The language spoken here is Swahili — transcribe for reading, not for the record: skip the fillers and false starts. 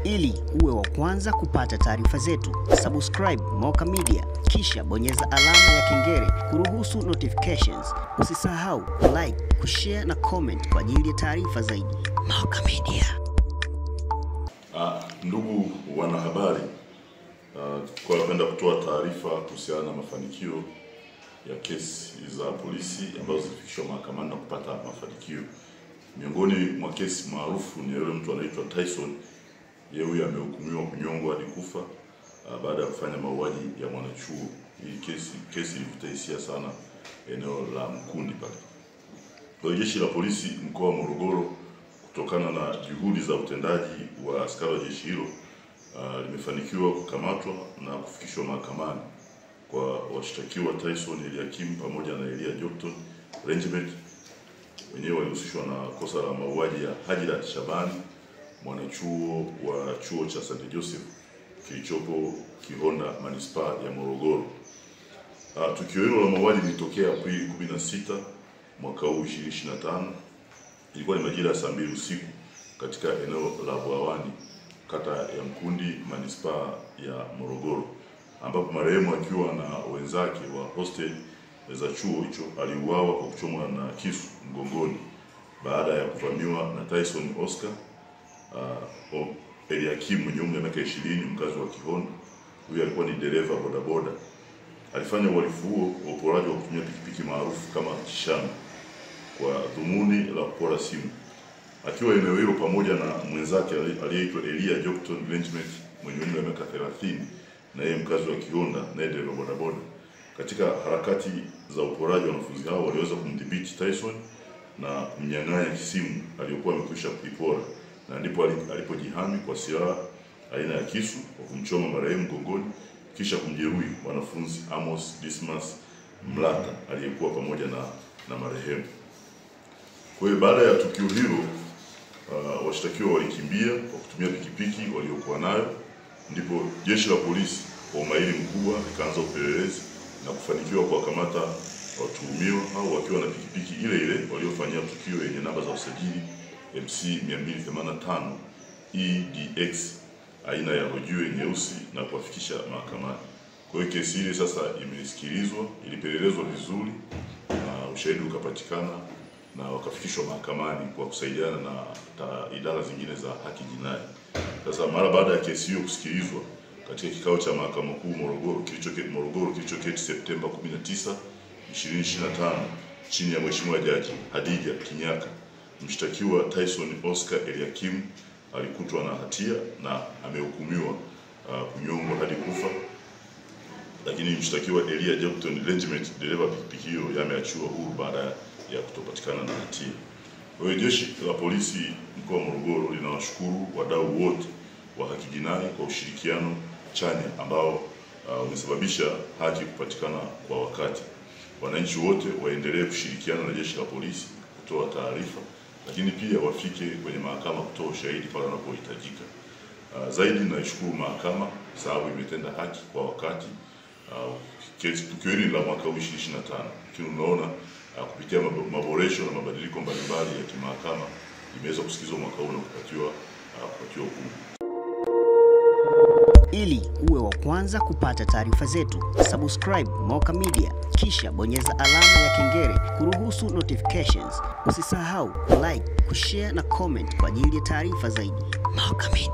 Ili uwe wa kwanza kupata taarifa zetu, subscribe Moka Media, kisha bonyeza alama ya kengele kuruhusu notifications. Usisahau like, kushare na comment kwa ajili ya taarifa zaidi. Moka Media. Ndugu wanahabari, kwa napenda kutoa taarifa kuhusiana na mafanikio ya kesi za polisi ambazo zilifikishwa mahakamani na kupata mafanikio. Miongoni mwa kesi maarufu ni yule mtu anaitwa Tyson. Yeye huyu amehukumiwa kunyongwa hadi kufa baada ya kufanya mauaji ya mwanachuo. Hii kesi ilivuta hisia sana eneo la Mkundi pale. Kwa jeshi la polisi mkoa wa Morogoro, kutokana na juhudi za utendaji wa askari wa jeshi hilo, limefanikiwa kukamatwa na kufikishwa mahakamani kwa washtakiwa Tyson Eliakim pamoja na Elia Jokton Regiment. Wenyewe walihusishwa na kosa la mauaji ya Hajirat Shabani, mwanachuo wa chuo cha St. Joseph kilichopo Kihonda manispaa ya Morogoro. Tukio hilo la mauaji lilitokea Aprili 16 mwaka huu 2025. Ilikuwa ni majira ya saa 2 usiku katika eneo la Bwawani, kata ya Mkundi, manispaa ya Morogoro, ambapo marehemu akiwa na wenzake wa hostel za chuo hicho aliuawa kwa kuchomwa na kisu mgongoni baada ya kuvamiwa na Tyson Oscar Eliakim mwenye umri wa miaka 20, mkazi wa Kihonda. Huyu alikuwa ni dereva bodaboda. Alifanya uhalifu huo wa uporaji wa kutumia pikipiki maarufu kama Kishano kwa dhumuni la kupora simu. Akiwa eneo hilo pamoja na mwenzake aliyeitwa Elia Jokton Regiment mwenye umri wa miaka 30, na yeye mkazi wa Kihonda na dereva bodaboda. Katika harakati za uporaji, wanafunzi hao waliweza kumdhibiti Tyson na mnyang'anya simu aliyokuwa amekwisha kuipora, na ndipo alipojihami kwa silaha aina ya kisu kwa kumchoma marehemu mgongoni, kisha kumjeruhi wanafunzi Amos Dismas Mlata aliyekuwa pamoja na marehemu. Kwa hiyo baada ya tukio hilo, washtakiwa walikimbia kwa kutumia pikipiki waliokuwa nayo. Ndipo jeshi la polisi kwa umahiri mkubwa likaanza upelelezi na kufanikiwa kuwakamata watuhumiwa hao wakiwa na pikipiki ile ile waliofanyia tukio yenye namba za usajili MC 285 EDX aina ya Hojiwe nyeusi na kuwafikisha mahakamani. Kwa hiyo kesi ile sasa imesikilizwa, ilipelelezwa vizuri na ushahidi ukapatikana na wakafikishwa mahakamani kwa kusaidiana na idara zingine za haki jinai. Sasa mara baada ya kesi hiyo kusikilizwa katika kikao cha mahakama kuu Morogoro kilichoketi Septemba 19, 2025 chini ya Mheshimiwa Jaji Hadija Kinyaka, mshtakiwa Tyson Oscar Eliakim alikutwa na hatia na amehukumiwa kunyongwa hadi kufa. Lakini mshtakiwa Elia Jokton Regiment, dereva pikipiki hiyo, yameachiwa huru baada ya kutopatikana na hatia. Kwa hiyo jeshi la polisi mkoa wa Morogoro linawashukuru wadau wote wa haki jinai kwa ushirikiano chanya ambao umesababisha haki kupatikana kwa wakati. Wananchi wote waendelee kushirikiana na jeshi la polisi kutoa taarifa, lakini pia wafike kwenye mahakama kutoa ushahidi pale wanapohitajika. Zaidi naishukuru mahakama sababu imetenda haki kwa wakati. Tukio hili la mwaka 2025, lakini unaona kupitia maboresho na mabadiliko mbalimbali ya kimahakama imeweza kusikizwa mwaka huu na kupatiwa hukumu. Ili uwe wa kwanza kupata taarifa zetu, subscribe Moka Media, kisha bonyeza alama ya kengele kuruhusu notifications. Usisahau like, kushare na comment kwa ajili ya taarifa zaidi. Moka Media.